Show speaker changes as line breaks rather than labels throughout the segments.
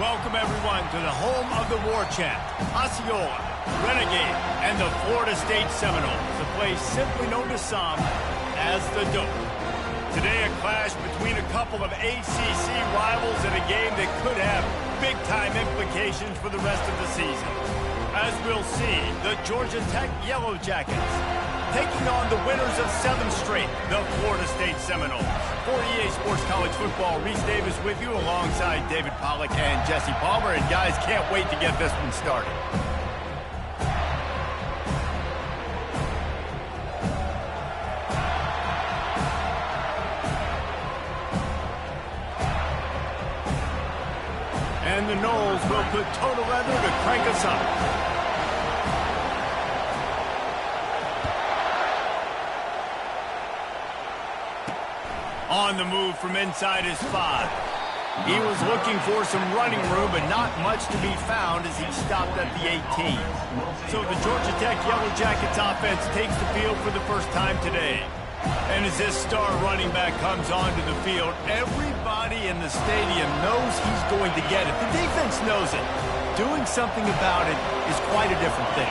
Welcome, everyone, to the home of the War Chant, Osceola, Renegade, and the Florida State Seminoles, a place simply known to some as the Dope. Today, a clash between a couple of ACC rivals in a game that could have big-time implications for the rest of the season. As we'll see, the Georgia Tech Yellow Jackets taking on the winners of 7 straight, the Florida State Seminoles. For EA Sports College Football, Reese Davis with you alongside David Pollack and Jesse Palmer. And guys, can't wait to get this one started. And the Noles will put total leather to crank us up. On the move from inside his 5. He was looking for some running room, but not much to be found as he stopped at the 18. So the Georgia Tech Yellow Jackets offense takes the field for the first time today. And as this star running back comes onto the field, everybody in the stadium knows he's going to get it. The defense knows it. Doing something about it is quite a different thing.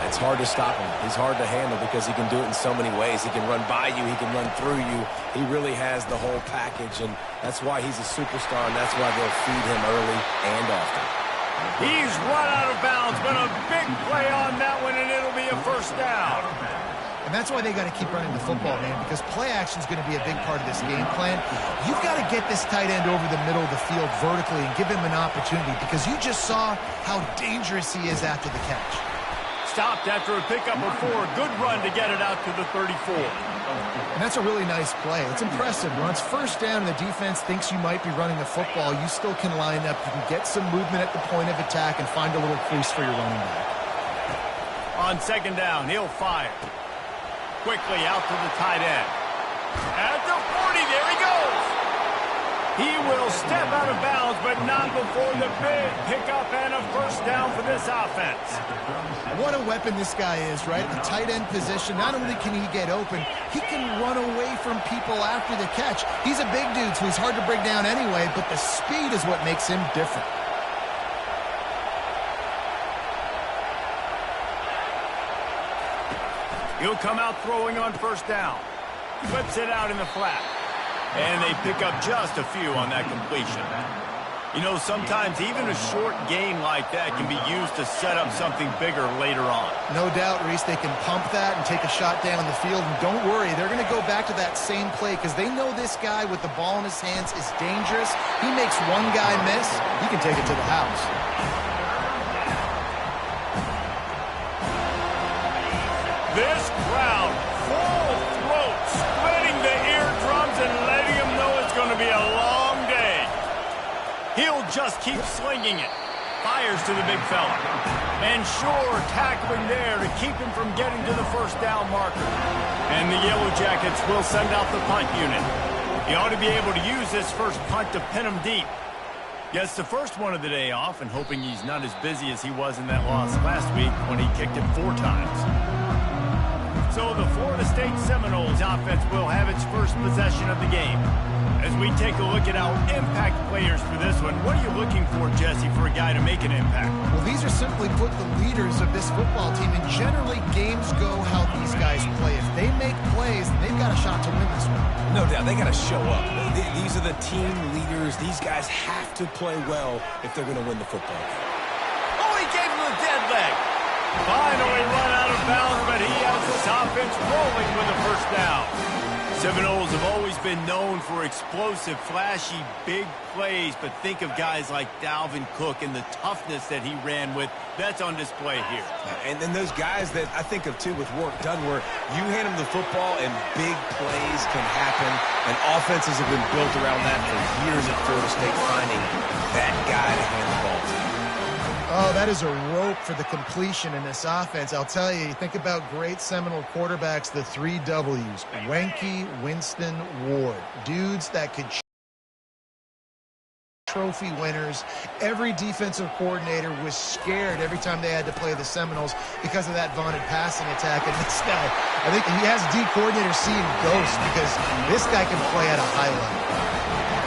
It's hard to stop him. He's hard to handle because he can do it in so many ways. He can run by you. He can run through you. He really has the whole package, and that's why he's a superstar, and that's why they'll feed him early and often.
He's run out of bounds, but a big play on that one, and it'll be a first down.
And that's why they got to keep running the football, man, because play action is going to be a big part of this game plan. You've got to get this tight end over the middle of the field vertically and give him an opportunity, because you just saw how dangerous he is after the catch.
Stopped after a pickup of 4. Good run to get it out to the 34.
And that's a really nice play. It's impressive. When it's first down and the defense thinks you might be running the football, you still can line up. You can get some movement at the point of attack and find a little crease for your running back.
On second down, he'll fire. Quickly out to the tight end. At the 40, there he goes. He will step out of bounds, but not before the big pickup and a first down for this offense.
What a weapon this guy is, right? The tight end position, not only can he get open, he can run away from people after the catch. He's a big dude, so he's hard to bring down anyway, but the speed is what makes him different.
He'll come out throwing on first down. Flips it out in the flat. And they pick up just a few on that completion. You know, sometimes even a short gain like that can be used to set up something bigger later on.
No doubt, Reese, they can pump that and take a shot down the field. And don't worry, they're going to go back to that same play because they know this guy with the ball in his hands is dangerous. He makes one guy miss, he can take it to the house.
This crowd, full throat, splitting the eardrums and letting them know it's going to be a long day. He'll just keep slinging it. Fires to the big fella. And sure, tackling there to keep him from getting to the first down marker. And the Yellow Jackets will send out the punt unit. He ought to be able to use this first punt to pin him deep. Gets the first one of the day off and hoping he's not as busy as he was in that loss last week when he kicked it 4 times. So the Florida State Seminoles offense will have its first possession of the game. As we take a look at our impact players for this one, what are you looking for, Jesse, for a guy to make an impact?
Well, these are simply put the leaders of this football team, and generally games go how these guys play. If they make plays, they've got a shot to win this one.
No doubt, they got to show up. These are the team leaders. These guys have to play well if they're going to win the football game.
Oh, he gave him a dead leg. Finally run out of bounds, but he has this offense rolling with a first down. Seminoles have always been known for explosive, flashy, big plays, but think of guys like Dalvin Cook and the toughness that he ran with. That's on display here.
And then those guys that I think of, too, with Warrick Dunn, where you hand them the football and big plays can happen, and offenses have been built around that for years at Florida State, finding that guy to hand the ball to.
Oh, that is a rope for the completion in this offense. I'll tell you, think about great Seminole quarterbacks, the 3 W's, Wenke, Winston, Ward. Dudes that could trophy winners. Every defensive coordinator was scared every time they had to play the Seminoles because of that vaunted passing attack. And this guy, I think he has D coordinators seeing ghosts because this guy can play at a high level.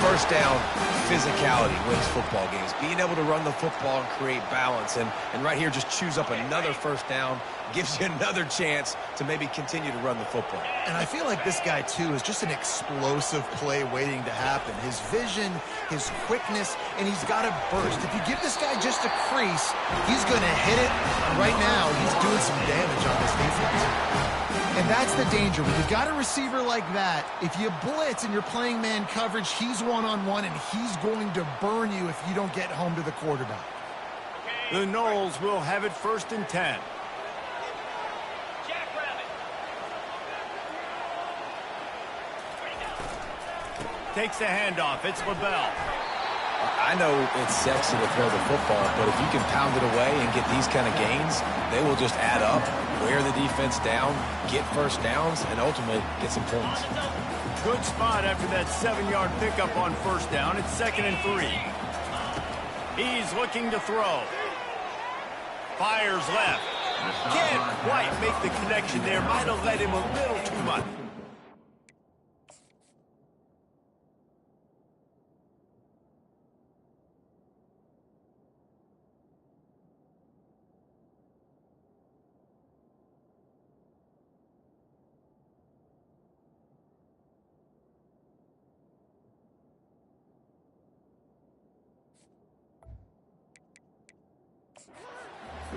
first down physicality wins football games. Being able to run the football and create balance. And right here, just choose up another first down. Gives you another chance to maybe continue to run the football.
And I feel like this guy, too, is just an explosive play waiting to happen. His vision, his quickness, and he's got a burst. If you give this guy just a crease, he's going to hit it. And right now, he's doing some damage on this defense. And that's the danger. When you got a receiver like that, if you blitz and you're playing man coverage, he's one-on-one, and he's going to burn you if you don't get home to the quarterback.
The Noles will have it 1st and 10. Takes the handoff. It's LaBelle.
I know it's sexy to throw the football, but if you can pound it away and get these kind of gains, they will just add up, wear the defense down, get first downs, and ultimately get some points.
Good spot after that 7-yard pickup on first down. It's 2nd and 3. He's looking to throw. Fires left. Can't quite make the connection there. Might have led him a little too much.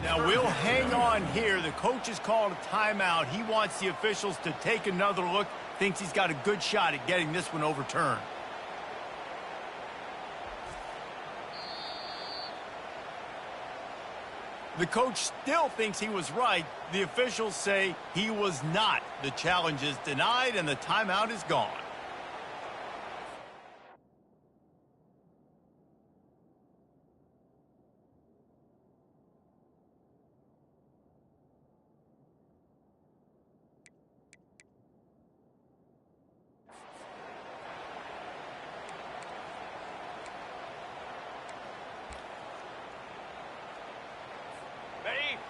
Now we'll hang on here. The coach has called a timeout. He wants the officials to take another look. Thinks he's got a good shot at getting this one overturned. The coach still thinks he was right. The officials say he was not. The challenge is denied and the timeout is gone.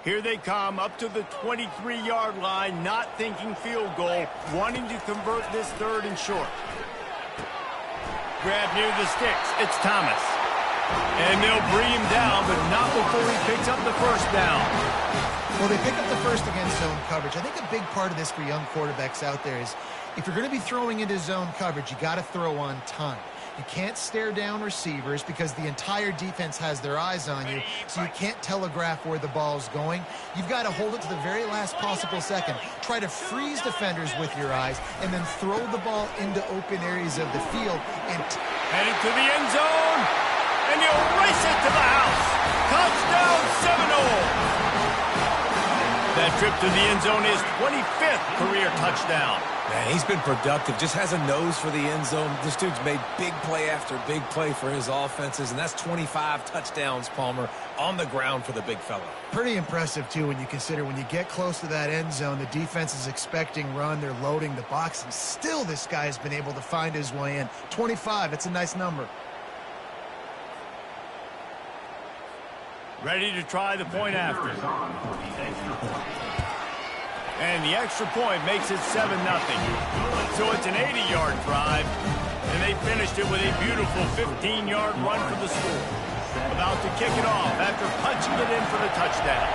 Here they come up to the 23-yard line, not thinking field goal, wanting to convert this 3rd and short. Grab near the sticks. It's Thomas. And they'll bring him down, but not before he picks up the first down.
Well, they pick up the first against zone coverage. I think a big part of this for young quarterbacks out there is if you're going to be throwing into zone coverage, you got to throw on time. You can't stare down receivers because the entire defense has their eyes on you, so you can't telegraph where the ball's going. You've got to hold it to the very last possible second. Try to freeze defenders with your eyes, and then throw the ball into open areas of the field. And
heading to the end zone, and he'll race it to the house. Touchdown, Seminole. That trip to the end zone is 25th career touchdown.
Man, he's been productive, just has a nose for the end zone. This dude's made big play after big play for his offenses, and that's 25 touchdowns, Palmer, on the ground for the big fella.
Pretty impressive, too, when you consider when you get close to that end zone, the defense is expecting run, they're loading the box, and still this guy has been able to find his way in. 25, it's a nice number.
Ready to try the point after. And the extra point makes it 7-0. So it's an 80-yard drive, and they finished it with a beautiful 15-yard run for the score. About to kick it off after punching it in for the touchdown.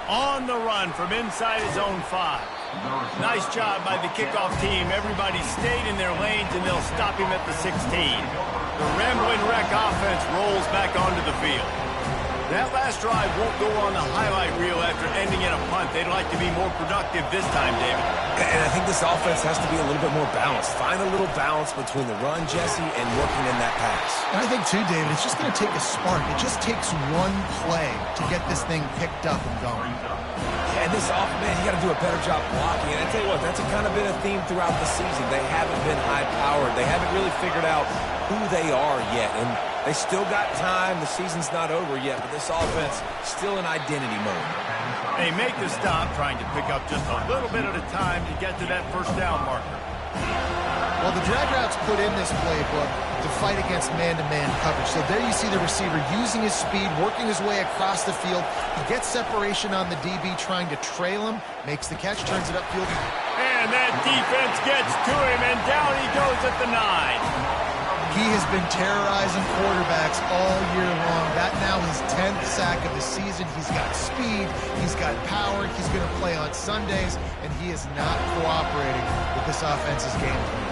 On the run from inside his own 5. Nice job by the kickoff team. Everybody stayed in their lanes, and they'll stop him at the 16. The Rambling Wreck offense rolls back onto the field. That last drive won't go on the highlight reel after ending in a punt. They'd like to be more productive this time, David.
And I think this offense has to be a little bit more balanced. Find a little balance between the run, Jesse, and working in that pass.
And I think, too, David, it's just going to take a spark. It just takes one play to get this thing picked up and going.
Yeah, and this offense, man, you got to do a better job blocking. And I tell you what, that's kind of been a theme throughout the season. They haven't been high-powered. They haven't really figured out who they are yet. And they still got time. The season's not over yet, but this offense still in identity mode.
They make the stop, trying to pick up just a little bit at a time to get to that first down marker.
Well, the drag routes put in this playbook to fight against man-to-man coverage. So there you see the receiver using his speed, working his way across the field. He gets separation on the DB, trying to trail him, makes the catch, turns it upfield.
And And that defense gets to him, and down he goes at the 9.
He has been terrorizing quarterbacks all year long. That now his 10th sack of the season. He's got speed, he's got power, he's going to play on Sundays, and he is not cooperating with this offense's game plan.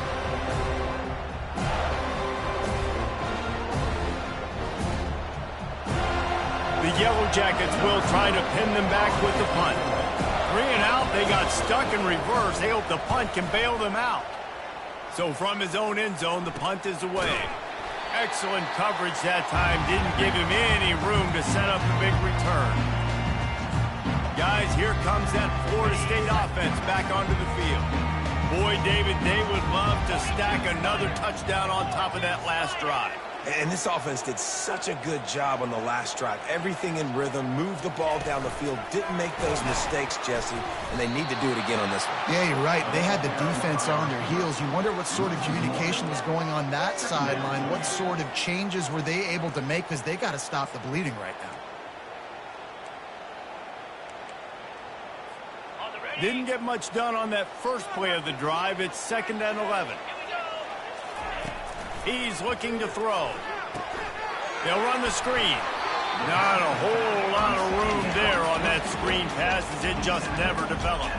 The Yellow Jackets will try to pin them back with the punt. 3 and out, they got stuck in reverse. They hope the punt can bail them out. So from his own end zone, the punt is away. Excellent coverage that time. Didn't give him any room to set up a big return. Guys, here comes that Florida State offense back onto the field. Boy, David, they would love to stack another touchdown on top of that last drive.
And this offense did such a good job on the last drive. Everything in rhythm, moved the ball down the field, didn't make those mistakes, Jesse, and they need to do it again on this one.
Yeah, you're right. They had the defense on their heels. You wonder what sort of communication was going on that sideline. What sort of changes were they able to make, because they got to stop the bleeding right now.
Didn't get much done on that first play of the drive. It's 2nd and 11. He's looking to throw. They'll run the screen. Not a whole lot of room there on that screen pass, as it just never developed.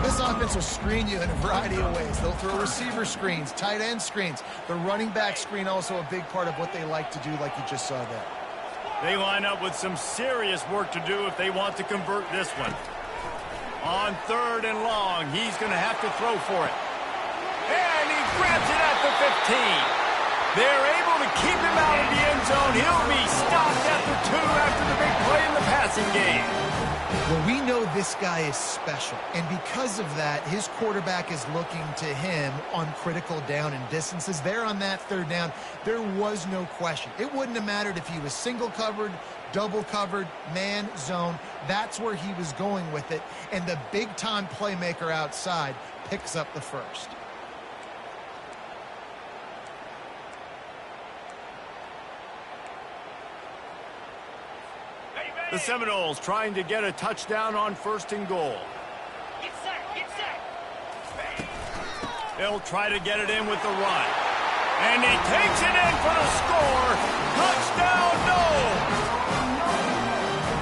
This offense will screen you in a variety of ways. They'll throw receiver screens, tight end screens. The running back screen also a big part of what they like to do, like you just saw there.
They line up with some serious work to do if they want to convert this one. On 3rd and long, he's going to have to throw for it. And he grabs it at the 15. They're able to keep him out of the end zone. He'll be stopped at the 2 after the big play in the passing game.
Well, we know this guy is special, and because of that, his quarterback is looking to him on critical down and distances. There on that 3rd down, there was no question. It wouldn't have mattered if he was single covered, double covered, man, zone. That's where he was going with it, and the big-time playmaker outside picks up the first.
The Seminoles trying to get a touchdown on 1st and goal.
Get set, get set.
They'll try to get it in with the run. And he takes it in for the score. Touchdown, no!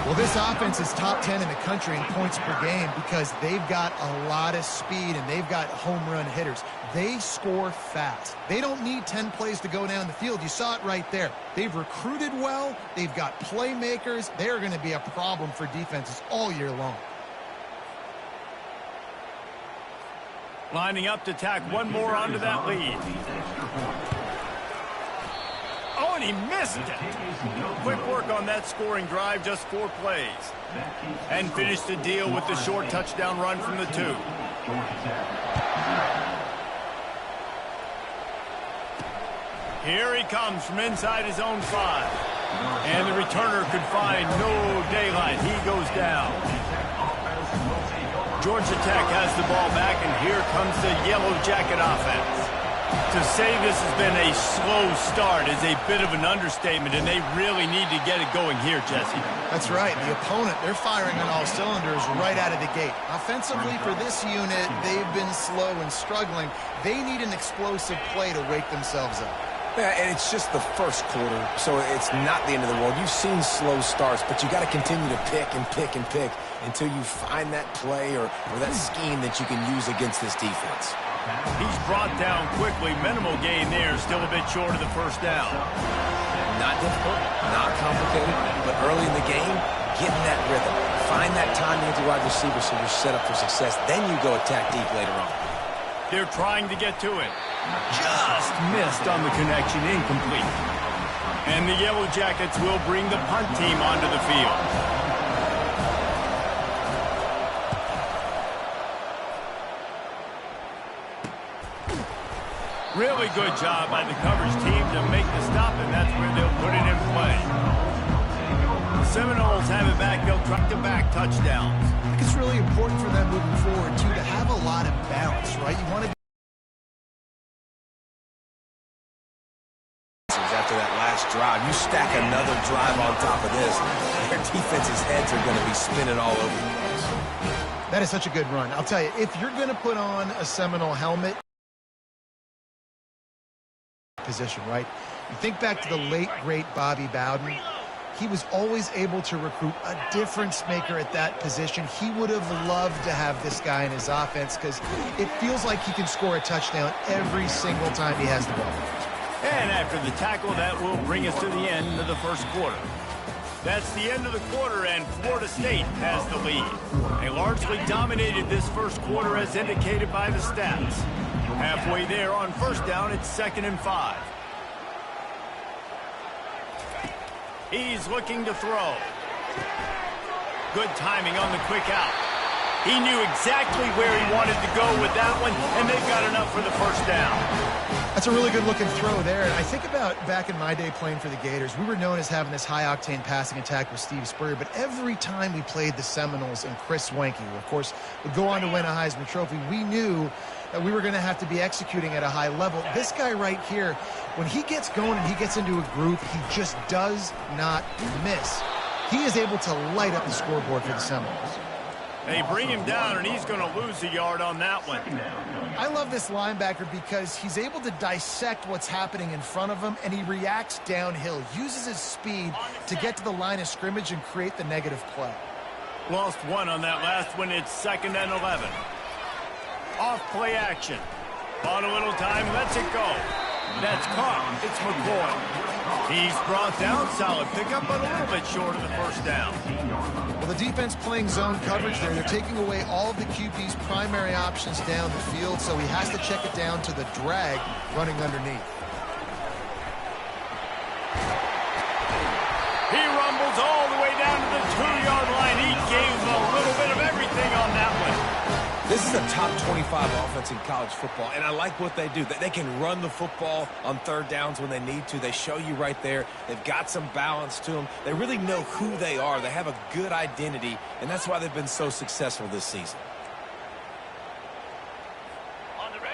Well, this offense is top 10 in the country in points per game because they've got a lot of speed and they've got home run hitters. They score fast. They don't need 10 plays to go down the field. You saw it right there. They've recruited well. They've got playmakers. They're going to be a problem for defenses all year long.
Lining up to tack one more onto that lead. Oh, and he missed it. Quick work on that scoring drive, just 4 plays. And finished the deal with the short touchdown run from the 2. Here he comes from inside his own 5. And the returner could find no daylight. He goes down. Georgia Tech has the ball back, and here comes the Yellow Jacket offense. To say this has been a slow start is a bit of an understatement, and they really need to get it going here, Jesse.
That's right. The opponent, they're firing on all cylinders right out of the gate. Offensively for this unit, they've been slow and struggling. They need an explosive play to wake themselves up.
Yeah, and it's just the first quarter, so it's not the end of the world. You've seen slow starts, but you got to continue to pick and pick and pick until you find that play or that scheme that you can use against this defense.
He's brought down quickly. Minimal gain there, still a bit short of the 1st down.
Not difficult, not complicated, but early in the game, get in that rhythm. Find that timing with the wide receiver so you're set up for success. Then you go attack deep later on.
They're trying to get to it. Just missed on the connection, incomplete. And the Yellow Jackets will bring the punt team onto the field. Really good job by the coverage team to make the stop, and that's where they'll put it in play. The Seminoles have it back. They'll try to back touchdowns.
I think it's really important for them moving forward, too, to have a lot of balance, right? You want to
after that last drive, you stack another drive on top of this, their defense's heads are going to be spinning all over the place.
That is such a good run. I'll tell you, if you're going to put on a Seminole helmet, position, right? You think back to the late, great Bobby Bowden. He was always able to recruit a difference maker at that position. He would have loved to have this guy in his offense because it feels like he can score a touchdown every single time he has the ball.
And after the tackle, that will bring us to the end of the first quarter. That's the end of the quarter, and Florida State has the lead. They largely dominated this first quarter as indicated by the stats. Halfway there on first down, it's 2nd and 5. He's looking to throw. Good timing on the quick out. He knew exactly where he wanted to go with that one, and they've got enough for the first down.
That's a really good-looking throw there. And I think about back in my day playing for the Gators, we were known as having this high-octane passing attack with Steve Spurrier, but every time we played the Seminoles and Chris Wenke, who, of course, would go on to win a Heisman Trophy, we knew that we were going to have to be executing at a high level. This guy right here, when he gets going and he gets into a groove, he just does not miss. He is able to light up the scoreboard for the Seminoles.
They bring him down, and he's going to lose a yard on that one.
I love this linebacker because he's able to dissect what's happening in front of him, and he reacts downhill, uses his speed to get to the line of scrimmage and create the negative play.
Lost one on that last one. It's 2nd and 11. Off play action. On a little time, lets it go. That's caught. It's McCoy. He's brought down. Solid pickup, but a little bit short of the first down.
Well, the defense playing zone coverage there. They're taking away all of the QB's primary options down the field, so he has to check it down to the drag running underneath.
He rumbles all the way down to the 2-yard line. He gave a little bit of everything on that one.
This is a top 25 offense in college football, and I like what they do. They can run the football on third downs when they need to. They show you right there. They've got some balance to them. They really know who they are. They have a good identity, and that's why they've been so successful this season.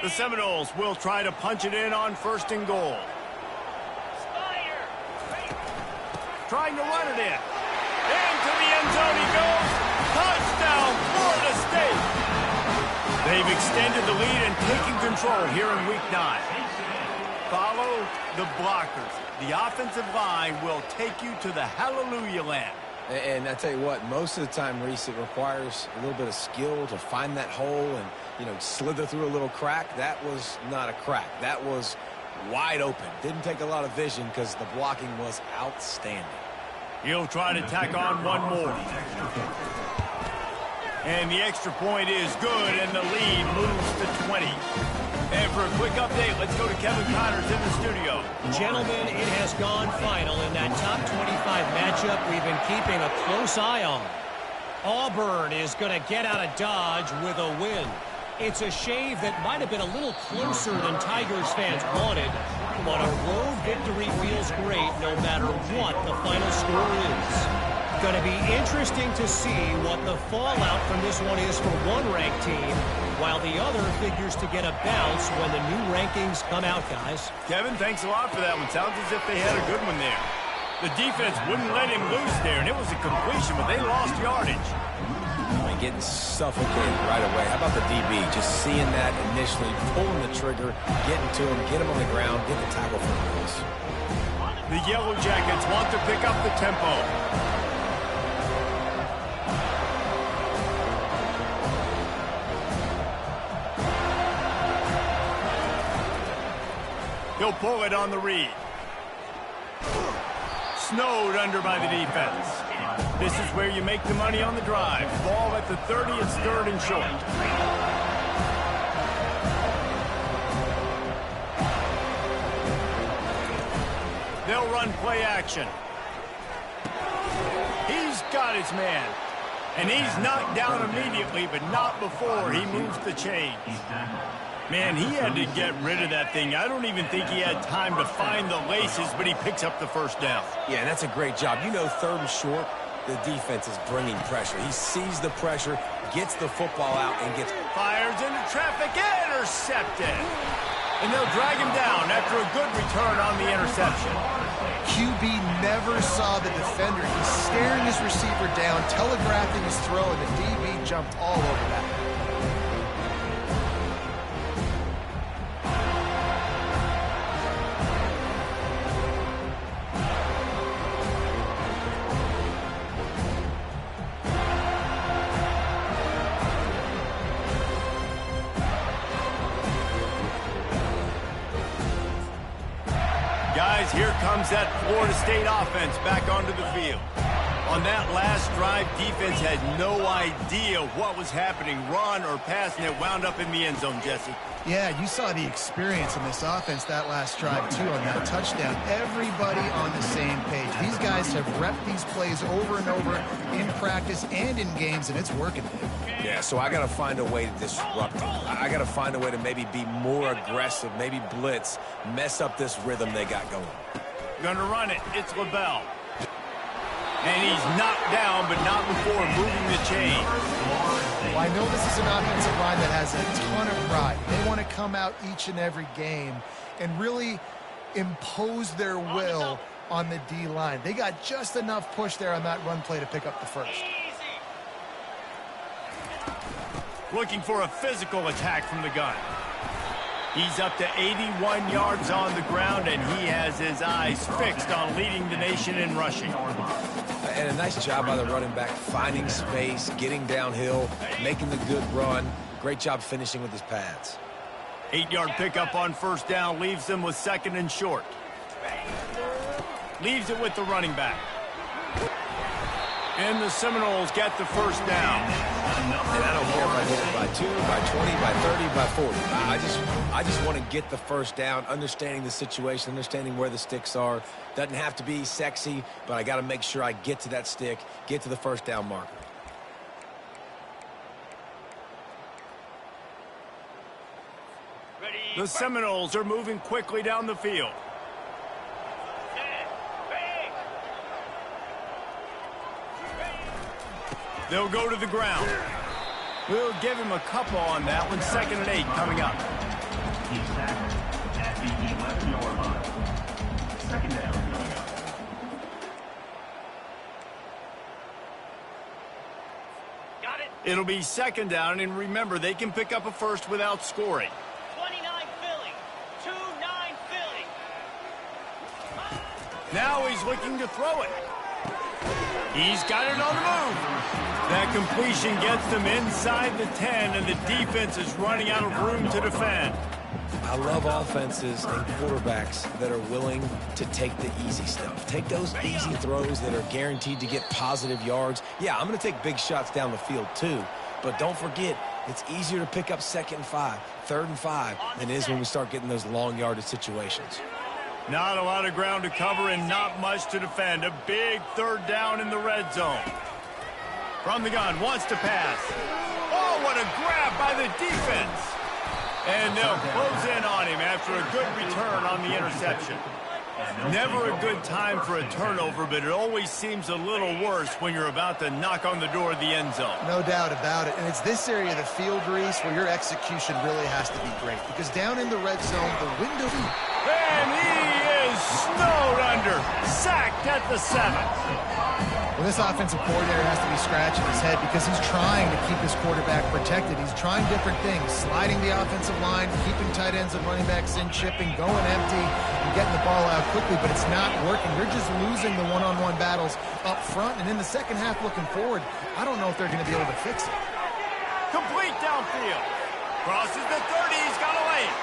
The Seminoles will try to punch it in on 1st and goal. Trying to run it in. Into the end zone he goes. Touchdown, Florida State. They've extended the lead and taken control here in Week 9. Follow the blockers. The offensive line will take you to the hallelujah land.
And I tell you what, most of the time, Reese, it requires a little bit of skill to find that hole and, slither through a little crack. That was not a crack. That was wide open. Didn't take a lot of vision because the blocking was outstanding.
He'll try to tack on one more. And the extra point is good, and the lead moves to 20. And for a quick update, let's go to Kevin Connors in the studio.
Gentlemen, it has gone final in that top 25 matchup we've been keeping a close eye on. Auburn is going to get out of Dodge with a win. It's a shave that might have been a little closer than Tigers fans wanted, but a road victory feels great no matter what the final score is. Going to be interesting to see what the fallout from this one is for one ranked team, while the other figures to get a bounce when the new rankings come out, guys.
Kevin, thanks a lot for that one. Sounds as if they had a good one there. The defense wouldn't let him loose there, and it was a completion, but they lost yardage.
And getting suffocated right away. How about the DB? Just seeing that initially, pulling the trigger, getting to him, get him on the ground, get the tackle for the Bills.
The Yellow Jackets want to pick up the tempo. He'll pull it on the read. Snowed under by the defense. This is where you make the money on the drive. Ball at the 30, it's 3rd and short. They'll run play action. He's got his man. And he's knocked down immediately, but not before he moves the chains. Man, he had to get rid of that thing. I don't even think he had time to find the laces, but he picks up the first down.
Yeah, and that's a great job. 3rd and short, the defense is bringing pressure. He sees the pressure, gets the football out, and gets...
Fires into traffic, intercepted. And they'll drag him down after a good return on the interception.
QB never saw the defender. He's staring his receiver down, telegraphing his throw, and the DB jumped all over that.
Guys, here comes that Florida State offense back onto the field. On that last drive, defense had no idea what was happening, run or pass, and it wound up in the end zone, Jesse.
Yeah, you saw the experience in this offense that last drive, too, on that touchdown. Everybody on the same page. These guys have repped these plays over and over in practice and in games, and it's working.
Yeah, so I got to find a way to disrupt it. I got to find a way to maybe be more aggressive, maybe blitz, mess up this rhythm they got going.
Gonna run it. It's LaBelle. And he's knocked down, but not before moving the chain.
Well, I know this is an offensive line that has a ton of pride. They want to come out each and every game and really impose their will on the D-line. They got just enough push there on that run play to pick up the first.
Looking for a physical attack from the gun. He's up to 81 yards on the ground, and he has his eyes fixed on leading the nation in rushing.
And a nice job by the running back, finding space, getting downhill, making the good run. Great job finishing with his pads.
8-yard pickup on first down leaves them with second and short. Leaves it with the running back. And the Seminoles get the first down.
And I don't care if I hit it by 2, by 20, by 30, by 40. I just want to get the first down, understanding the situation, understanding where the sticks are. Doesn't have to be sexy, but I got to make sure I get to that stick, get to the first down marker.
The Seminoles are moving quickly down the field. They'll go to the ground. We'll give him a couple on that one. 2nd and 8 coming up.
Got it.
It'll be 2nd down, and remember, they can pick up a first without scoring.
29 Philly. 2-9 Philly.
Now he's looking to throw it. He's got it on the move. That completion gets them inside the 10, and the defense is running out of room to defend.
I love offenses and quarterbacks that are willing to take the easy stuff. Take those easy throws that are guaranteed to get positive yards. Yeah, I'm going to take big shots down the field too, but don't forget, it's easier to pick up 2nd and 5, 3rd and 5 than it is when we start getting those long yardage situations.
Not a lot of ground to cover and not much to defend. A big 3rd down in the red zone. From the gun, wants to pass. Oh, what a grab by the defense. And they'll close in on him after a good return on the interception. Never a good time for a turnover, but it always seems a little worse when you're about to knock on the door of the end zone.
No doubt about it. And it's this area of the field, Reese, where your execution really has to be great. Because down in the red zone, the window...
And he is snowed under. Sacked at the 7th.
Well, this offensive coordinator has to be scratching his head because he's trying to keep his quarterback protected. He's trying different things, sliding the offensive line, keeping tight ends and running backs in, chipping, going empty, and getting the ball out quickly, but it's not working. They're just losing the one-on-one battles up front, and in the second half looking forward, I don't know if they're going to be able to fix it.
Complete downfield. Crosses the 30. He's got a lane.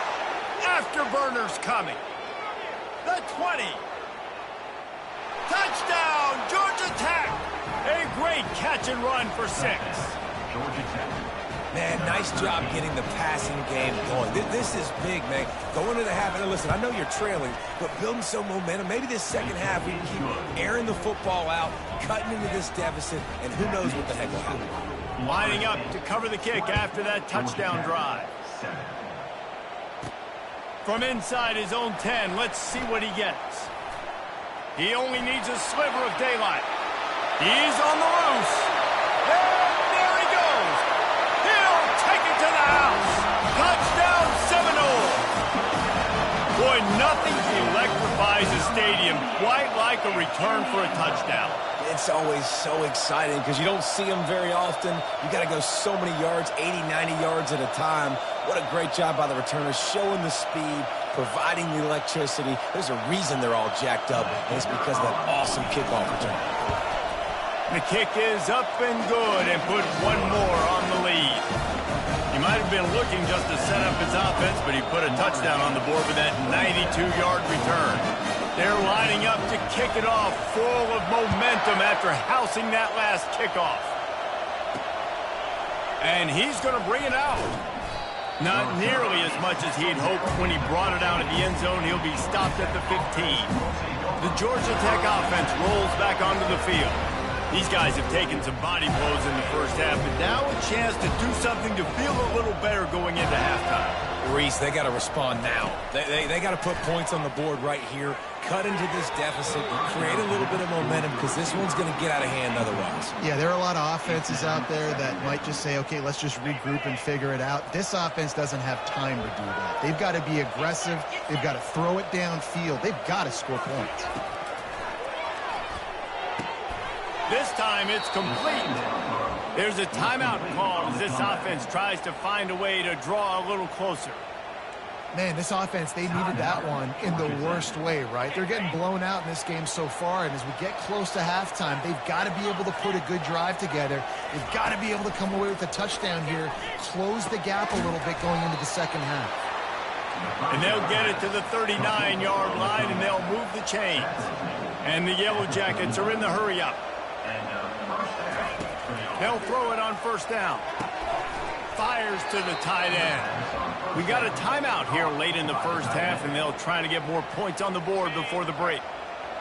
Afterburners coming. The 20. Touchdown, Georgia Tech. A great catch and run for 6.
Georgia Tech. Man, nice job getting the passing game going. This is big, man. Going to the half, and listen, I know you're trailing, but building some momentum. Maybe this second half we can keep airing the football out, cutting into this deficit, and who knows what the heck will happen.
Lining up to cover the kick after that touchdown drive. From inside his own 10, let's see what he gets. He only needs a sliver of daylight. He's on the loose. And there he goes. He'll take it to the house. Touchdown, Seminoles. Boy, nothing electrifying electrifies the stadium, quite like a return for a touchdown.
It's always so exciting because you don't see them very often. You got to go so many yards, 80, 90 yards at a time. What a great job by the returners, showing the speed, providing the electricity. There's a reason they're all jacked up, and it's because of that awesome kickoff return.
The kick is up and good and put one more on the lead. He might have been looking just to set up his offense, but he put a touchdown on the board with that 92-yard return. They're lining up to kick it off, full of momentum after housing that last kickoff. And he's going to bring it out. Not nearly as much as he'd hoped when he brought it out at the end zone. He'll be stopped at the 15. The Georgia Tech offense rolls back onto the field. These guys have taken some body blows in the first half, but now a chance to do something to feel a little better going into halftime.
Reese, they got to respond now. They got to put points on the board right here, cut into this deficit, and create a little bit of momentum because this one's going to get out of hand otherwise.
Yeah, there are a lot of offenses out there that might just say, okay, let's just regroup and figure it out. This offense doesn't have time to do that. They've got to be aggressive. They've got to throw it downfield. They've got to score points.
This time it's complete. There's a timeout call as this offense tries to find a way to draw a little closer.
Man, this offense, they needed that one in the worst way, right? They're getting blown out in this game so far, and as we get close to halftime, they've got to be able to put a good drive together. They've got to be able to come away with a touchdown here, close the gap a little bit going into the second half.
And they'll get it to the 39-yard line, and they'll move the chains. And the Yellow Jackets are in the hurry-up. They'll throw it on first down. Fires to the tight end. We got a timeout here late in the first half, and they'll try to get more points on the board before the break.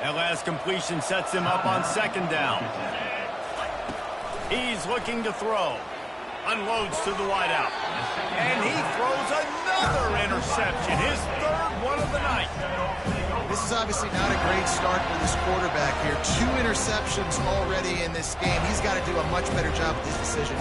That last completion sets him up on second down. He's looking to throw. Unloads to the wideout. And he throws another interception, his third one of the night.
This is obviously not a great start for this quarterback here. 2 interceptions already in this game. He's got to do a much better job with his decision.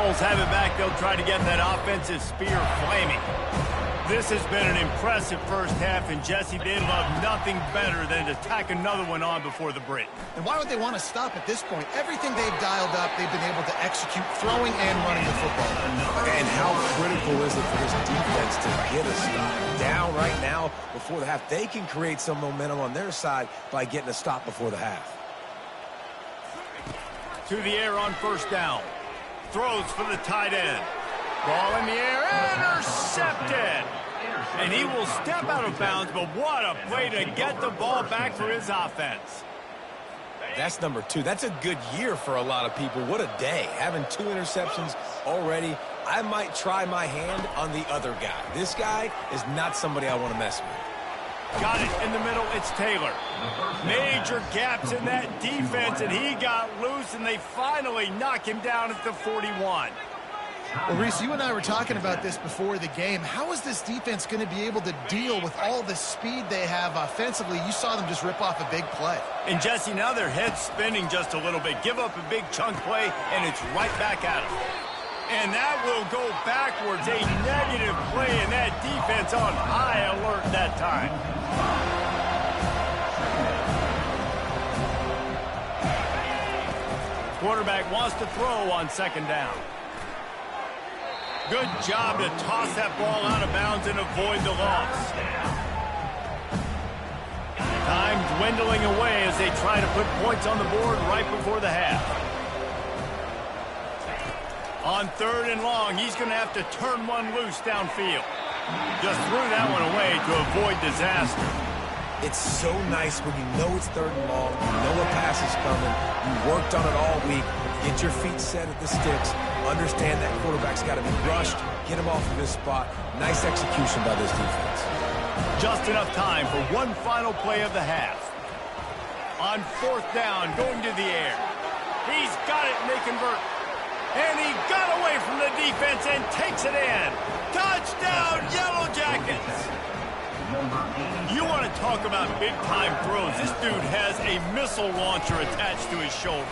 Seminoles have it back. They'll try to get that offensive spear flaming. This has been an impressive first half, and Jesse, they love nothing better than to tack another one on before the break.
And why would they want to stop at this point? Everything they've dialed up, they've been able to execute throwing and running the football.
And how critical is it for this defense to get a stop? Down right now before the half. They can create some momentum on their side by getting a stop before the half.
To the air on first down. Throws for the tight end. Ball in the air, intercepted. And he will step out of bounds, but what a play to get the ball back for his offense.
That's number 2. That's a good year for a lot of people. What a day. Having 2 interceptions already. I might try my hand on the other guy. This guy is not somebody I want to mess with.
Got it in the middle. It's Taylor. Major gaps in that defense, and he got loose, and they finally knock him down at the 41.
Well, Reese, you and I were talking about this before the game. How is this defense going to be able to deal with all the speed they have offensively? You saw them just rip off a big play.
And, Jesse, now their head's spinning just a little bit. Give up a big chunk play, and it's right back at them. And that will go backwards. A negative play, and that defense on high alert that time. Quarterback wants to throw on second down. Good job to toss that ball out of bounds and avoid the loss. Time dwindling away as they try to put points on the board right before the half. On third and long, he's going to have to turn one loose downfield. Just threw that one away to avoid disaster.
It's so nice when you know it's third and long, you know a pass is coming, you worked on it all week, get your feet set at the sticks, understand that quarterback's got to be rushed, get him off of his spot. Nice execution by this defense.
Just enough time for one final play of the half. On fourth down, going to the air. He's got it, and they convert. And he got away from the defense and takes it in. Touchdown, Yellow Jackets! You want to talk about big-time throws. This dude has a missile launcher attached to his shoulder.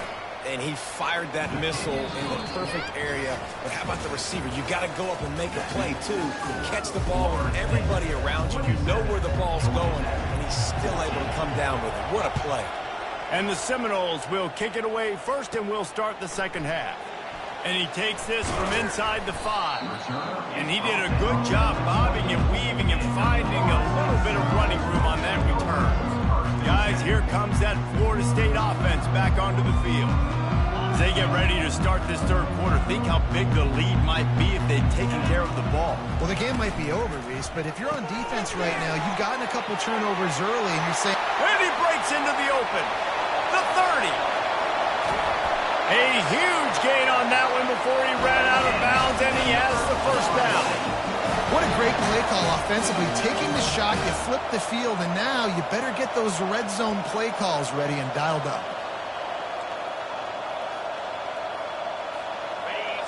And he fired that missile in the perfect area. But how about the receiver? You got to go up and make a play, too. Catch the ball with everybody around you. You know where the ball's going, and he's still able to come down with it. What a play.
And the Seminoles will kick it away first, and we'll start the second half. And he takes this from inside the 5. And he did a good job bobbing and weaving and finding a little bit of running room on that return. Guys, here comes that Florida State offense back onto the field. As they get ready to start this third quarter, think how big the lead might be if they'd taken care of the ball.
Well, the game might be over, Reese, but if you're on defense right now, you've gotten a couple turnovers early, and you're saying...
And he breaks into the open. The 30. A huge gain on that one before he ran out of bounds, and he has the first down.
What a great play call offensively. Taking the shot, you flip the field, and now you better get those red zone play calls ready and dialed up.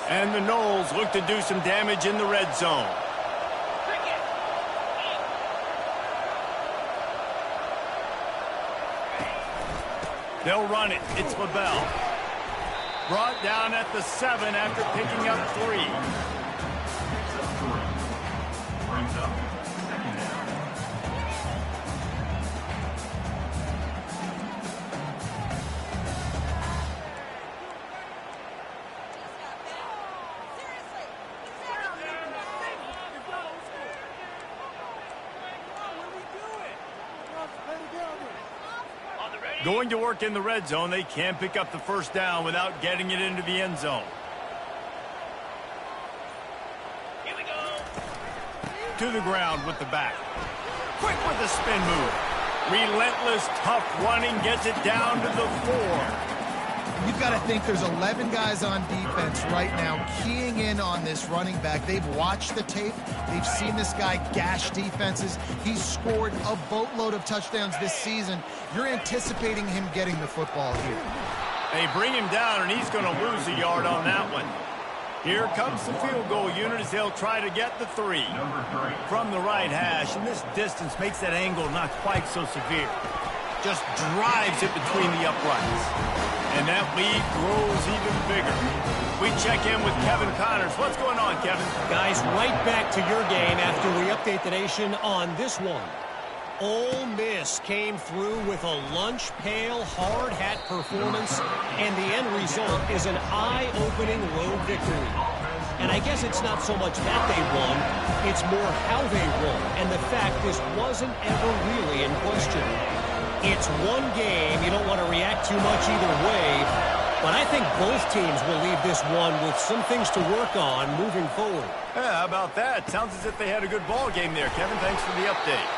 And the Noles look to do some damage in the red zone. They'll run it. It's LaBelle. Brought down at the 7 after picking up 3. Going to work in the red zone. They can't pick up the first down without getting it into the end zone.
Here we go.
To the ground with the back. Quick with the spin move. Relentless, tough running gets it down to the 4.
You've got to think there's 11 guys on defense right now keying in on this running back. They've watched the tape. They've seen this guy gash defenses. He's scored a boatload of touchdowns this season. You're anticipating him getting the football here.
They bring him down, and he's going to lose a yard on that one. Here comes the field goal unit as they'll try to get the 3. From the right hash, and this distance makes that angle not quite so severe. Just drives it between the uprights. And that lead grows even bigger. We check in with Kevin Connors. What's going on, Kevin?
Guys, right back to your game after we update the nation on this one. Ole Miss came through with a lunch pail hard hat performance, and the end result is an eye-opening road victory. And I guess it's not so much that they won, it's more how they won, and the fact this wasn't ever really in question. It's one game, you don't want to react too much either way, but I think both teams will leave this one with some things to work on moving forward.
Yeah, how about that? Sounds as if they had a good ball game there, Kevin. Thanks for the update.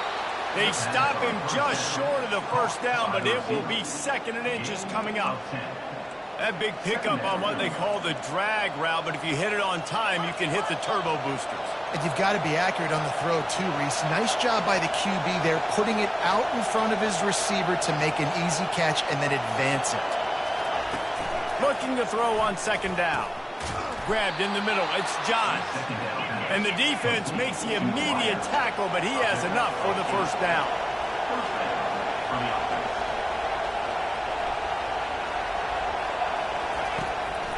They stop him just short of the first down, but it will be 2nd and inches coming up. That big pickup on what they call the drag route, but if you hit it on time, you can hit the turbo boosters.
And you've got to be accurate on the throw too, Reese. Nice job by the QB there, putting it out in front of his receiver to make an easy catch and then advance it.
Looking to throw on 2nd down. Grabbed in the middle. It's John. And the defense makes the immediate tackle, but he has enough for the first down.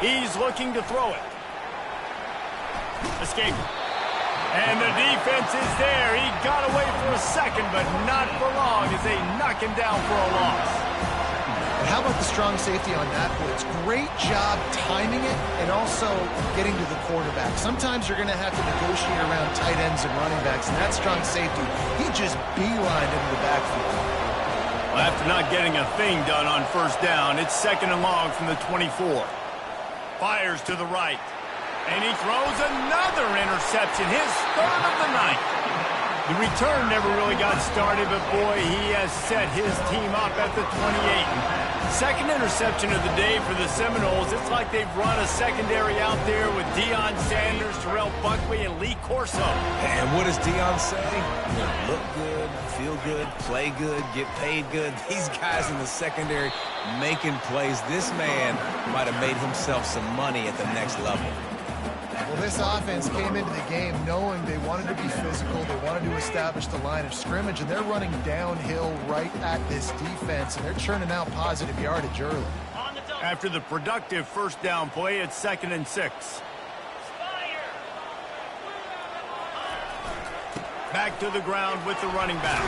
He's looking to throw it. Escape. And the defense is there. He got away for a second, but not for long as they knock him down for a loss.
And how about the strong safety on that blitz? Great job timing it and also getting to the quarterback. Sometimes you're going to have to negotiate around tight ends and running backs, and that strong safety, he just beelined into the backfield.
Well, after not getting a thing done on first down, it's 2nd and long from the 24. Fires to the right. And he throws another interception, his 3rd of the night. The return never really got started, but boy, he has set his team up at the 28. 2nd interception of the day for the Seminoles. It's like they've run a secondary out there with Deion Sanders, Terrell Buckley, and Lee Corso.
And what does Deion say? Look good, feel good, play good, get paid good. These guys in the secondary making plays. This man might have made himself some money at the next level.
Well, this offense came into the game knowing they wanted to be physical, they wanted to establish the line of scrimmage, and they're running downhill right at this defense, and they're churning out positive yardage early.
After the productive first down play, it's 2nd and 6. Back to the ground with the running back.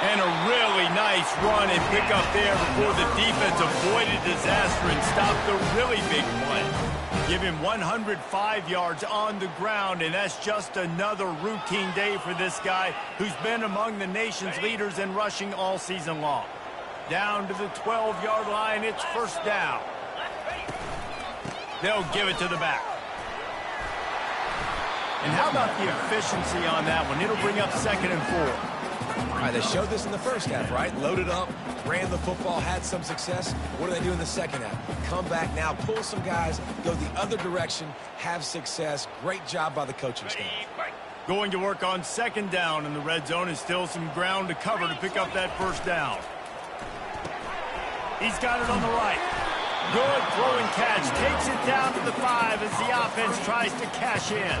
And a really nice run and pick up there before the defense avoided disaster and stopped the really big play. Give him 105 yards on the ground, and that's just another routine day for this guy who's been among the nation's leaders in rushing all season long. Down to the 12-yard line, it's first down. They'll give it to the back. And how about the efficiency on that one? It'll bring up 2nd and 4.
All right, they showed this in the first half, right? Loaded up, ran the football, had some success. What do they do in the second half? Come back now, pull some guys, go the other direction, have success. Great job by the coaching staff.
Going to work on 2nd down in the red zone, and still some ground to cover to pick up that first down. He's got it on the right. Good throwing catch. Takes it down to the 5 as the offense tries to cash in.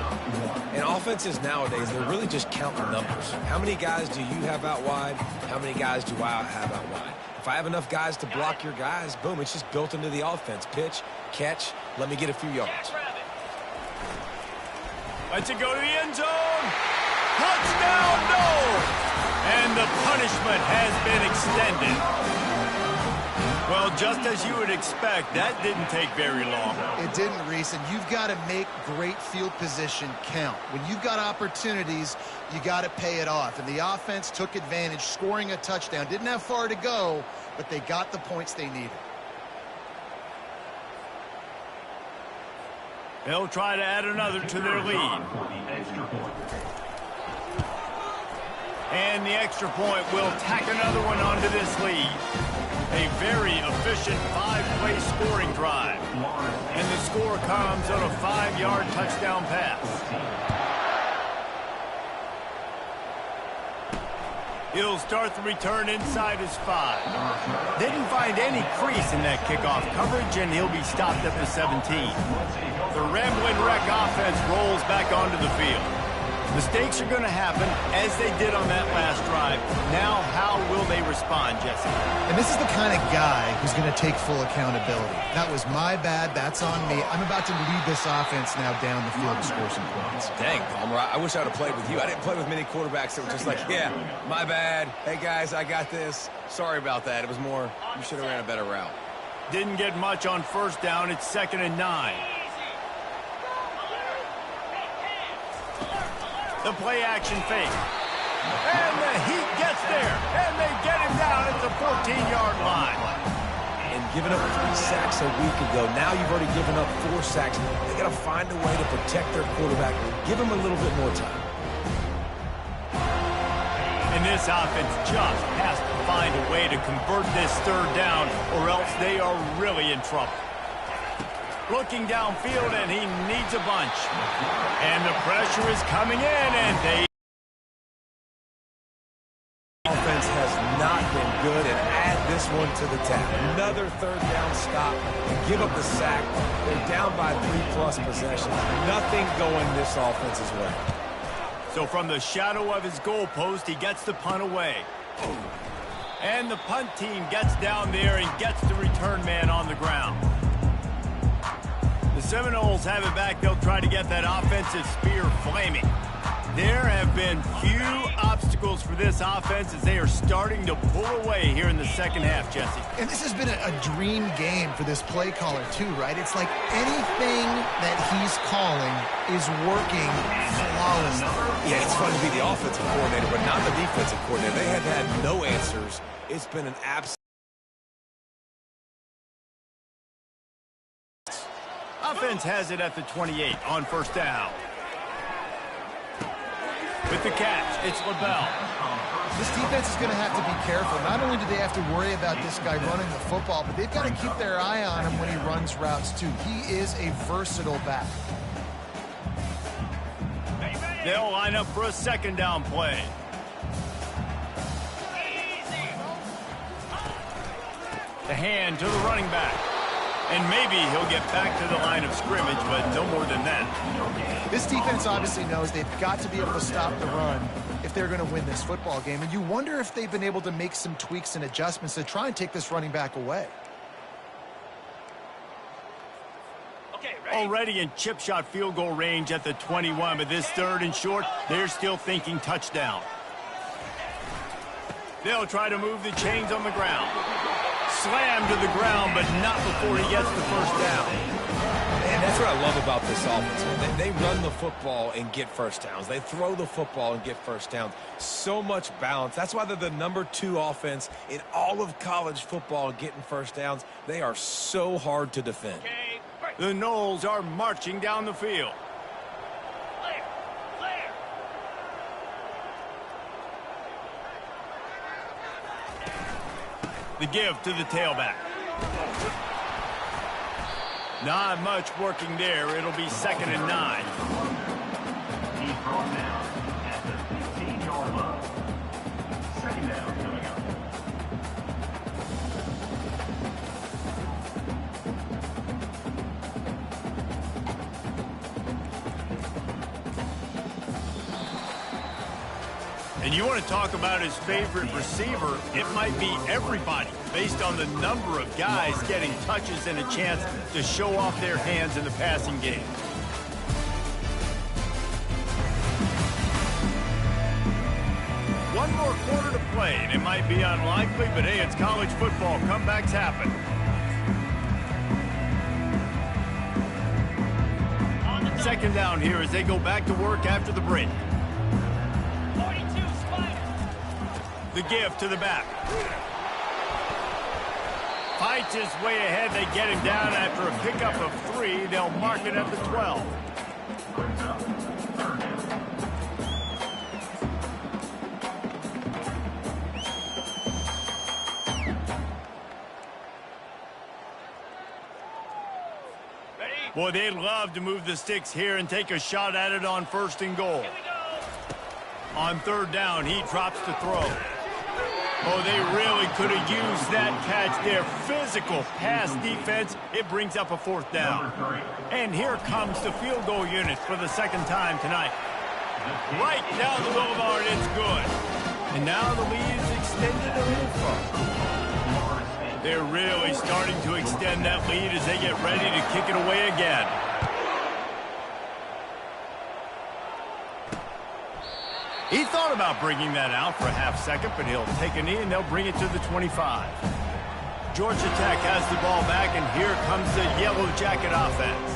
And offenses nowadays, they're really just counting numbers. How many guys do you have out wide? How many guys do I have out wide? If I have enough guys to block your guys, boom, it's just built into the offense. Pitch, catch, let me get a few yards.
Lets it go to the end zone. Touchdown, no! And the punishment has been extended. Well, just as you would expect, that didn't take very long.
It didn't, Reese, and you've got to make great field position count. When you've got opportunities, you got to pay it off. And the offense took advantage, scoring a touchdown. Didn't have far to go, but they got the points they needed.
They'll try to add another to their lead. And the extra point will tack another one onto this lead. A very efficient 5-play scoring drive. And the score comes on a 5-yard touchdown pass. He'll start the return inside his 5. Didn't find any crease in that kickoff coverage, and he'll be stopped at the 17. The rambling wreck offense rolls back onto the field. Mistakes are going to happen, as they did on that last drive. Now, how will they respond, Jesse?
And this is the kind of guy who's going to take full accountability. That was my bad. That's on me. I'm about to lead this offense now down the field to score some points.
Dang, Palmer, I wish I would have played with you. I didn't play with many quarterbacks that were just like, yeah, my bad. Hey, guys, I got this. Sorry about that. It was more, you should have ran a better route.
Didn't get much on first down. It's 2nd and 9. The play-action fake. And the Heat gets there. And they get him down at the 14-yard line.
And giving up 3 sacks a week ago, now you've already given up 4 sacks. They got to find a way to protect their quarterback. Give him a little bit more time.
And this offense just has to find a way to convert this 3rd down, or else they are really in trouble. Looking downfield, and he needs a bunch. And the pressure is coming in, and they...
Offense has not been good, and add this one to the tab. Another 3rd down stop and give up the sack. They're down by 3+ possessions. Nothing going this offense's way.
So from the shadow of his goalpost, he gets the punt away. And the punt team gets down there and gets the return man on the ground. The Seminoles have it back. They'll try to get that offensive spear flaming. There have been few obstacles for this offense as they are starting to pull away here in the 2nd half, Jesse.
And this has been a dream game for this play caller, too, right? It's like anything that he's calling is working flawlessly.
Yeah, it's fun to be the offensive coordinator, but not the defensive coordinator. They have had no answers. It's been an absolute...
Offense has it at the 28 on 1st down. With the catch, it's LaBelle.
This defense is going to have to be careful. Not only do they have to worry about this guy running the football, but they've got to keep their eye on him when he runs routes, too. He is a versatile back.
They'll line up for a 2nd down play. The hand to the running back. And maybe he'll get back to the line of scrimmage, but no more than that.
This defense obviously knows they've got to be able to stop the run if they're going to win this football game. And you wonder if they've been able to make some tweaks and adjustments to try and take this running back away.
Okay,
Already in chip shot field goal range at the 21, but this 3rd and short, they're still thinking touchdown. They'll try to move the chains on the ground. Slammed to the ground, but not before he gets the 1st down.
Man, that's what I love about this offense. They run the football and get 1st downs. They throw the football and get 1st downs. So much balance. That's why they're the #2 offense in all of college football getting 1st downs. They are so hard to defend.
Okay, break.
The Noles are marching down the field.
Clear, clear.
The give to the tailback. Not much working there. It'll be 2nd and 9.
He's brought down at the 15-yard line. 2nd down coming up.
And you want to talk about his favorite receiver, it might be everybody, based on the number of guys getting touches and a chance to show off their hands in the passing game. One more quarter to play, and it might be unlikely, but hey, it's college football. Comebacks happen. Second down here as they go back to work after the break.
42 Spider.
The give to the back. Fights his way ahead. They get him down after a pickup of 3. They'll mark it at the 12.
Ready?
Boy, they'd love to move the sticks here and take a shot at it on 1st and goal.
Here we go.
On 3rd down, he drops to throw. Oh, they really could have used that catch there. Physical pass defense. It brings up a 4th down. And here comes the field goal unit for the 2nd time tonight. Right down the boulevard, it's good. And now the lead is extended a little further. They're really starting to extend that lead as they get ready to kick it away again. He thought about bringing that out for a half second, but he'll take a knee and they'll bring it to the 25. Georgia Tech has the ball back, and here comes the Yellow Jacket offense.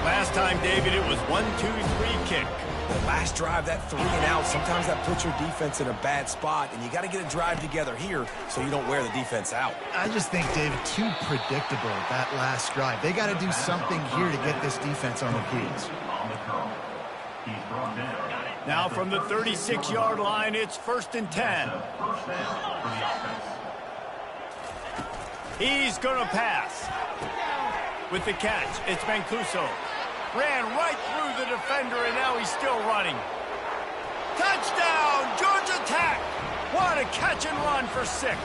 Last time, David, it was 1-2-3 kick.
The last drive, that 3 and out, sometimes that puts your defense in a bad spot, and you got to get a drive together here so you don't wear the defense out.
I just think, David, too predictable, that last drive. They got to do something here to get this defense on their heels.
Now from the 36-yard line, it's 1st and 10. He's going to pass. With the catch, it's Mancuso. Ran right through the defender, and now he's still running. Touchdown, Georgia Tech! What a catch and run for 6.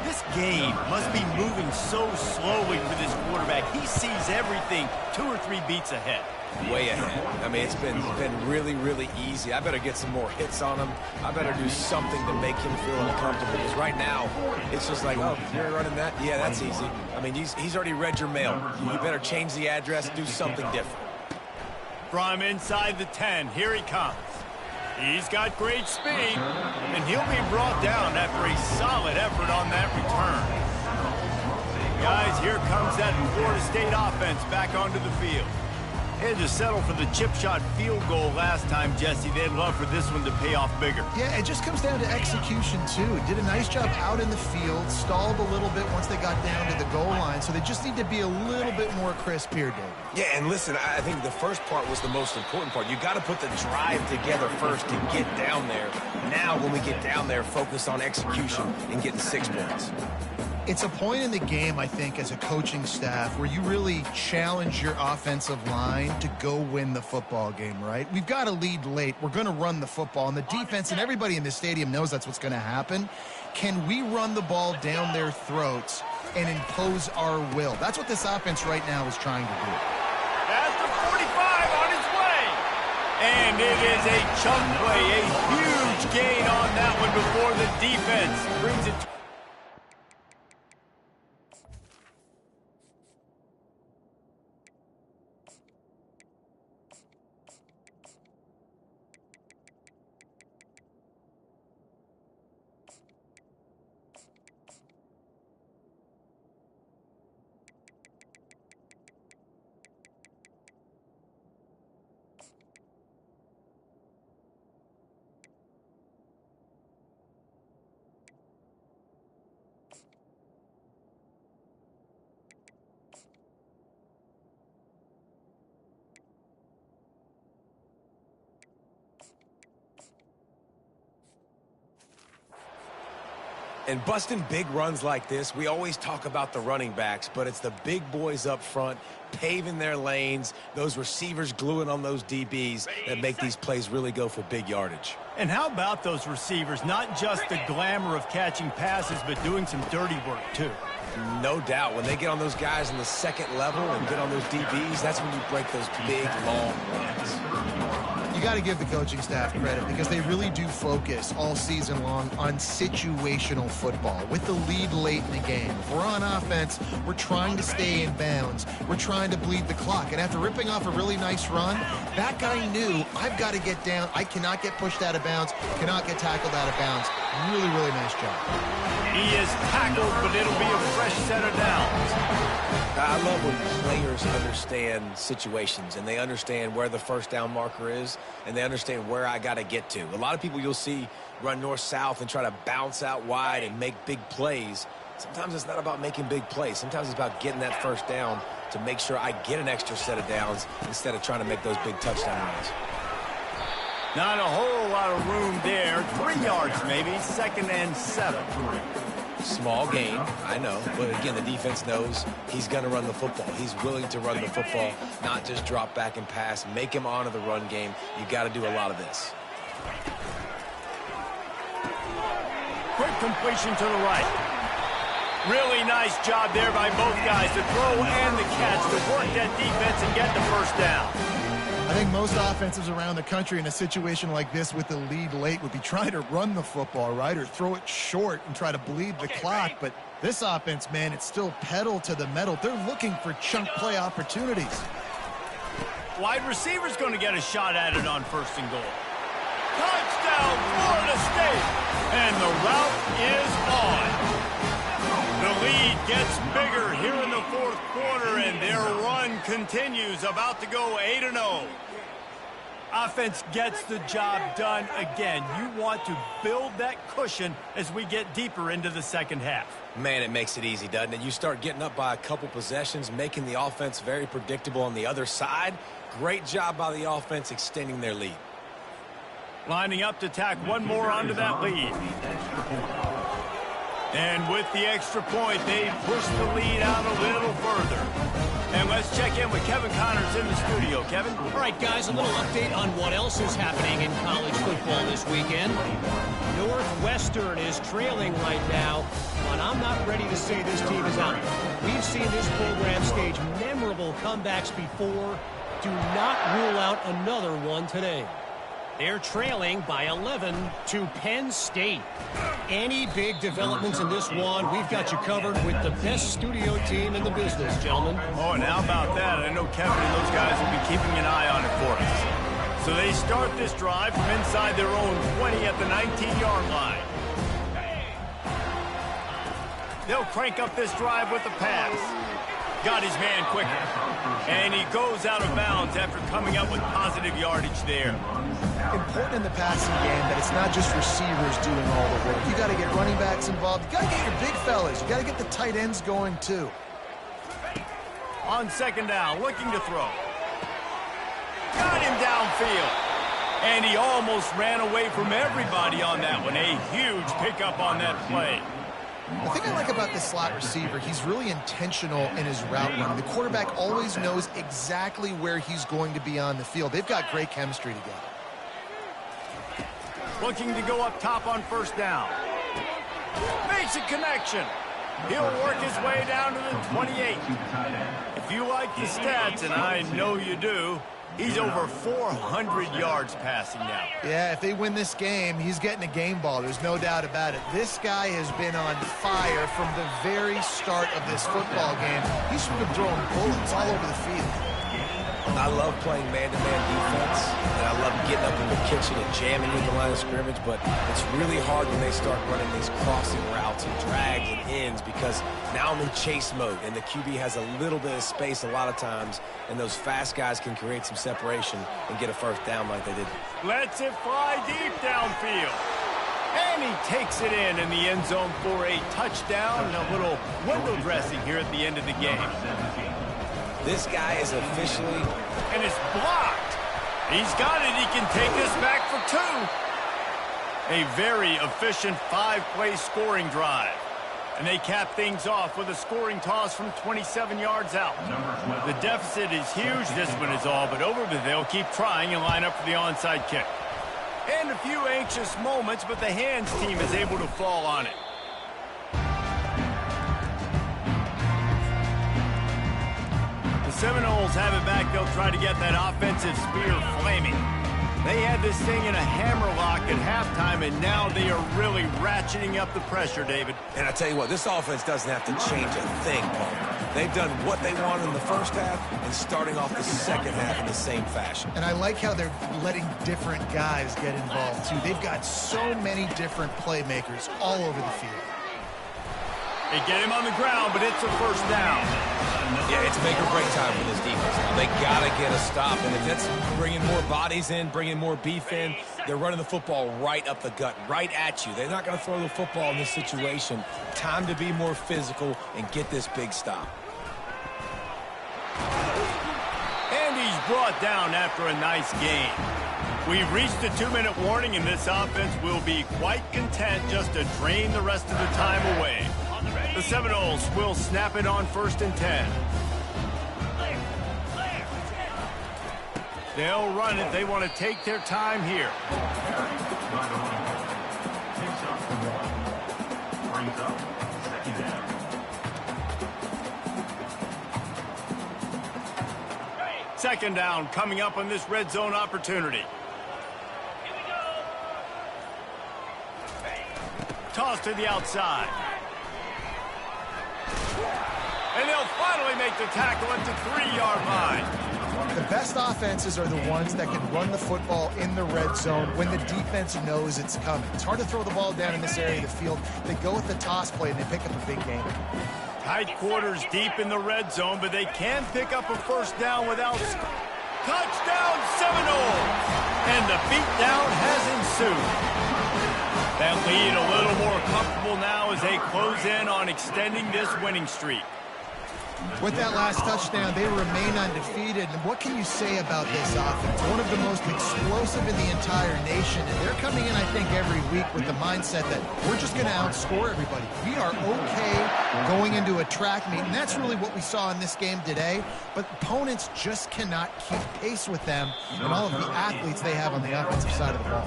This game must be moving so slowly for this quarterback. He sees everything 2 or 3 beats ahead.
Way ahead. I mean, it's been really, really easy. I better get some more hits on him. I better do something to make him feel uncomfortable. Because right now, it's just like, oh, you're running that? Yeah, that's easy. I mean, he's already read your mail. You better change the address, do something different.
From inside the 10, here he comes. He's got great speed, and he'll be brought down after a solid effort on that return. Guys, here comes that Florida State offense back onto the field. They had to settle for the chip shot field goal last time, Jesse. They'd love for this one to pay off bigger.
Yeah, it just comes down to execution, too. Did a nice job out in the field, stalled a little bit once they got down to the goal line, so they just need to be a little bit more crisp here, Dave.
Yeah, and listen, I think the first part was the most important part. You got to put the drive together first to get down there. Now, when we get down there, focus on execution and getting 6 points.
It's a point in the game, I think, as a coaching staff where you really challenge your offensive line to go win the football game, right? We've got a lead late. We're going to run the football, and the defense and everybody in the stadium knows that's what's going to happen. Can we run the ball down their throats and impose our will? That's what this offense right now is trying to do.
That's the 45 on his way. And it is a chunk play, a huge gain on that one before the defense brings it to
And busting big runs like this, we always talk about the running backs, but it's the big boys up front, paving their lanes, those receivers gluing on those DBs that make these plays really go for big yardage.
And how about those receivers? Not just the glamour of catching passes, but doing some dirty work, too.
No doubt. When they get on those guys in the second level and get on those DBs, that's when you break those big, long runs.
You got to give the coaching staff credit because they really do focus all season long on situational football with the lead late in the game. If we're on offense, we're trying to stay in bounds. We're trying to bleed the clock. And after ripping off a really nice run, that guy knew, I've got to get down. I cannot get pushed out of bounds, cannot get tackled out of bounds. Really, really nice job.
He is tackled, but it'll be a fresh set of downs.
I love when players understand situations and they understand where the first down marker is and they understand where I got to get to. A lot of people you'll see run north-south and try to bounce out wide and make big plays. Sometimes it's not about making big plays. Sometimes it's about getting that first down to make sure I get an extra set of downs instead of trying to make those big touchdown runs.
Not a whole lot of room there. 3 yards maybe, 2nd and 7.
Small gain, I know, but again, the defense knows he's going to run the football. He's willing to run the football, not just drop back and pass, make him honor the run game. You got to do a lot of this.
Quick completion to the right. Really nice job there by both guys, the throw and the catch to work that defense and get the first down.
I think most offenses around the country in a situation like this with the lead late would be trying to run the football, right, or throw it short and try to bleed the clock. But this offense, man, it's still pedal to the metal. They're looking for chunk play opportunities.
Wide receiver's going to get a shot at it on 1st and goal. Touchdown, Florida State! And the route is on. The lead gets bigger here in the 4th quarter, and their run continues, about to go 8-0. Offense gets the job done again. You want to build that cushion as we get deeper into the 2nd half.
Man, it makes it easy, doesn't it? You start getting up by a couple possessions, making the offense very predictable on the other side. Great job by the offense extending their lead.
Lining up to tack one more onto that lead. And with the extra point, they push the lead out a little further. And let's check in with Kevin Connors in the studio. Kevin?
All right, guys, a little update on what else is happening in college football this weekend. Northwestern is trailing right now, but I'm not ready to say this team is out. We've seen this program stage memorable comebacks before. Do not rule out another one today. They're trailing by 11 to Penn State. Any big developments in this one, we've got you covered with the best studio team in the business, gentlemen.
Oh, and how about that? I know Kevin and those guys will be keeping an eye on it for us. So they start this drive from inside their own 20 at the 19-yard line. They'll crank up this drive with the pass. Got his man quicker. And he goes out of bounds after coming up with positive yardage there.
Important in the passing game that it's not just receivers doing all the work. You got to get running backs involved. You got to get your big fellas. You got to get the tight ends going too.
On 2nd down, looking to throw. Got him downfield. And he almost ran away from everybody on that one. A huge pickup on that play.
The thing I like about this slot receiver, he's really intentional in his route running. The quarterback always knows exactly where he's going to be on the field. They've got great chemistry together.
Looking to go up top on 1st down. Makes a connection. He'll work his way down to the 28. If you like the stats, and I know you do, he's over 400 yards passing now.
Yeah, if they win this game, he's getting a game ball. There's no doubt about it. This guy has been on fire from the very start of this football game. He's been throwing bullets all over the field.
I love playing man-to-man defense, and I love getting up in the kitchen and jamming in the line of scrimmage, but it's really hard when they start running these crossing routes and drags and ends because now I'm in chase mode, and the QB has a little bit of space a lot of times, and those fast guys can create some separation and get a 1st down like they did.
Lets it fly deep downfield. And he takes it in the end zone for a touchdown and a little window dressing here at the end of the game.
This guy is officially...
And it's blocked. He's got it. He can take this back for 2. A very efficient 5-play scoring drive. And they cap things off with a scoring toss from 27 yards out. The deficit is huge. This one is all but over, but they'll keep trying and line up for the onside kick. And a few anxious moments, but the hands team is able to fall on it. The Seminoles have it back. They'll try to get that offensive spear flaming. They had this thing in a hammerlock at halftime, and now they are really ratcheting up the pressure, David.
And I tell you what, this offense doesn't have to change a thing, Paul. They've done what they wanted in the 1st half and starting off the 2nd half in the same fashion.
And I like how they're letting different guys get involved, too. They've got so many different playmakers all over the field.
They get him on the ground, but it's a 1st down.
Yeah, it's make or break time for this defense. They got to get a stop, and if that's bringing more bodies in, bringing more beef in, they're running the football right up the gut, right at you. They're not going to throw the football in this situation. Time to be more physical and get this big stop.
And he's brought down after a nice gain. We've reached the 2-minute warning, and this offense will be quite content just to drain the rest of the time away. The Seminoles will snap it on 1st and 10. They'll run it. They want to take their time here.
Brings up 2nd down.
Ready.
Second down coming up on this red zone opportunity.
Here we go.
Toss to the outside. And they'll finally make the tackle at the 3-yard line.
The best offenses are the ones that can run the football in the red zone when the defense knows it's coming. It's hard to throw the ball down in this area of the field. They go with the toss play, and they pick up a big gain.
Tight quarters deep in the red zone, but they can pick up a first down without... Touchdown Seminoles! And the beatdown has ensued. That lead a little more comfortable now as they close in on extending this winning streak.
With that last touchdown, they remain undefeated. And what can you say about this offense? One of the most explosive in the entire nation. And they're coming in, I think, every week with the mindset that we're just going to outscore everybody. We are okay going into a track meet. And that's really what we saw in this game today. But opponents just cannot keep pace with them and all of the athletes they have on the offensive side of the ball.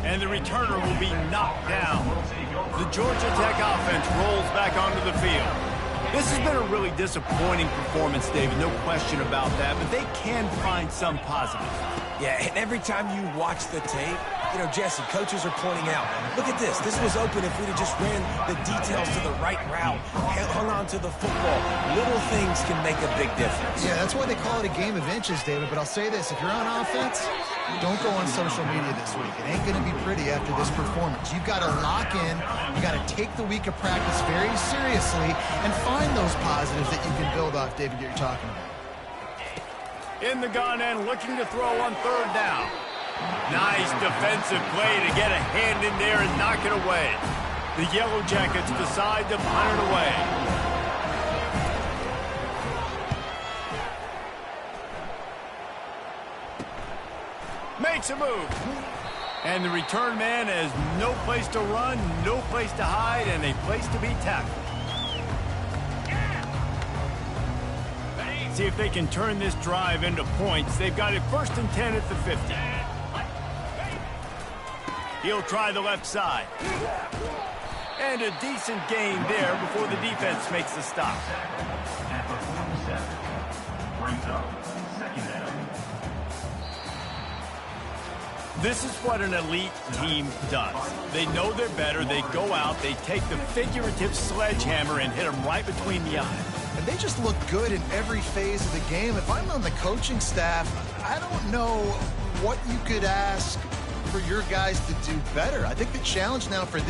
And the returner will be knocked down. The Georgia Tech offense rolls back onto the field. This has been a really disappointing performance, David, no question about that, but they can find some positives.
Yeah, and every time you watch the tape, you know, Jesse, coaches are pointing out, look at this. This was open if we'd have just ran the details to the right route, hung on to the football. Little things can make a big difference.
Yeah, that's why they call it a game of inches, David. But I'll say this, if you're on offense, don't go on social media this week. It ain't going to be pretty after this performance. You've got to lock in. You got to take the week of practice very seriously and find those positives that you can build off, David, that you're talking about.
In the gun and looking to throw on third down. Nice defensive play to get a hand in there and knock it away. The Yellow Jackets decide to punt it away. Makes a move. And the return man has no place to run, no place to hide, and a place to be tackled. See if they can turn this drive into points. They've got it 1st and 10 at the 50. He'll try the left side. And a decent gain there before the defense makes the stop.
At the 47. Brings up second down.
This is what an elite team does. They know they're better. They go out, they take the figurative sledgehammer and hit them right between the eyes.
And they just look good in every phase of the game. If I'm on the coaching staff, I don't know what you could ask for your guys to do better. I think the challenge now for this